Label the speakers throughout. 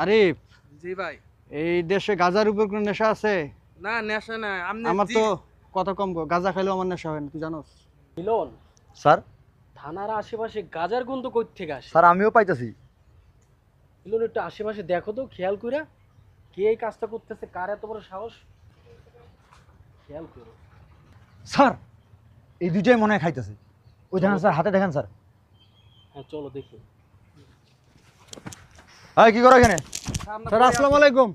Speaker 1: আরিফ,
Speaker 2: জি ভাই।
Speaker 1: এই দেশে গাঁজার উপর কোনো নেশা আছে?
Speaker 2: না নেশা না আপনি
Speaker 1: আমার তো কথা কম গো, গাঁজা খাইলেও আমার নেশা হয় না, তুই জানোস?
Speaker 3: মিলন,
Speaker 4: স্যার
Speaker 3: থানার আশেপাশে গাজার গন্ধ কই থেকে আসে?
Speaker 4: স্যার আমিও পাইতেছি।
Speaker 3: মিলন, একটু আশেপাশে দেখো তো, খেয়াল কইরা কে এই কাজটা করতেছে, কার এত বড় সাহস, খেয়াল করো।
Speaker 4: স্যার এই দুইটাই মনে হয় খাইতেছে। ওই দেখেন স্যার, হাতে দেখেন স্যার।
Speaker 3: হ্যাঁ চলো দেখি।
Speaker 4: হ্যাঁ কি করো এখানে?
Speaker 1: স্যার আসসালামু আলাইকুম।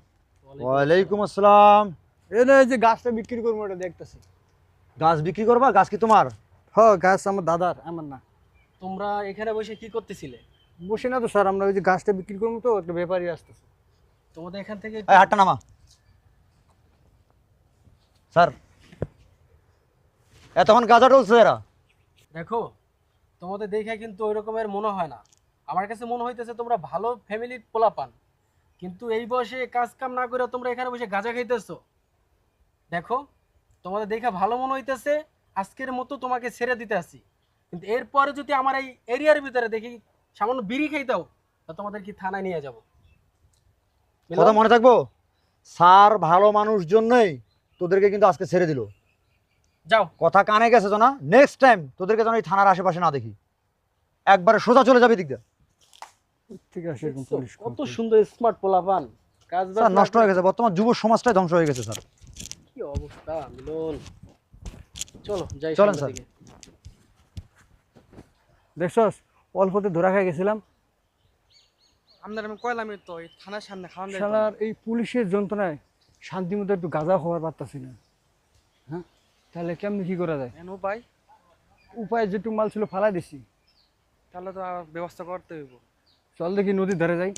Speaker 4: ওয়ালাইকুম আসসালাম।
Speaker 1: এই না, এই যে গাছটা বিক্রি করবো ওটা দেখতেছি।
Speaker 4: গাছ বিক্রি করবা? গাছ কি তোমার?
Speaker 1: গাছ আমার দাদার, আমার না।
Speaker 3: তোমরা এখানে বসে কি করতেছিলে?
Speaker 1: বসে না তো স্যার, আমরা ওই যে গাছটা বিক্রি করবো তো, একটা ব্যাপারী আসতেছে।
Speaker 3: তোমাদের এখান থেকে
Speaker 4: এই হাতটা নামা। স্যার এতক্ষণ গাঁজা টলছে এরা।
Speaker 3: দেখো, তোমাদের দেখে কিন্তু ওই রকমের মনে হয় না। আমার কাছে মনে হইতেছে তোমরা ভালো ফ্যামিলির পোলাপান, কিন্তু এই বয়সে কাজ কাম না করে তোমরা এখানে বসে গাঁজা খাইতেছো। দেখো, তোমাদের দেখে ভালো মনে হইতেছে, আজকের মতো তোমাকে ছেড়ে দিতে আসি, কিন্তু এরপরে যদি আমার এই এরিয়ার ভিতরে দেখি সামান্য বিড়ি খাইতাও, তা তোমাদের কি থানায় নিয়ে যাব।
Speaker 4: কথা মনে থাকবো। স্যার ভালো মানুষ জন্যই তোদেরকে কিন্তু আজকে ছেড়ে দিল।
Speaker 3: যাও।
Speaker 4: কথা কানে গেছে তো না? নেক্সট টাইম তোদেরকে যেন এই থানার আশেপাশে না দেখি। একবারে সোজা চলে যাবে দিক দিয়ে।
Speaker 1: ঠিক আছে, এরকম পুলিশ
Speaker 3: কত সুন্দর স্মার্ট পোলাপান, কাজ বাজ
Speaker 4: স্যার
Speaker 3: না
Speaker 4: নষ্ট হয়ে
Speaker 3: করে-
Speaker 4: গেছে, বর্তমান যুব সমাজটাই ধ্বংস হয়ে গেছে স্যার।
Speaker 3: কি অবস্থা মিলন। চলো যাই
Speaker 4: চলেন
Speaker 3: সামনের
Speaker 4: স্যার।
Speaker 3: দিকে।
Speaker 1: দেখছস, অল্পতে ধরা খাই গেছিলাম।
Speaker 2: আপনার আমি কইলামই তো এই থানার সামনে খাওয়ান যায়
Speaker 1: শালার এই পুলিশের যন্ত্রণায় শান্তি মতো একটু গাঁজা খাওয়ার পারতাছি না। হ্যাঁ, তাহলে কেমনি কি করা যায়?
Speaker 2: এনো ভাই,
Speaker 1: উপায় যেটুকু মাল ছিল ফালাই দিছি।
Speaker 2: তাহলে তো আর ব্যবস্থা করতে হইব।
Speaker 1: চল দেখি নদীর ধারে যাই।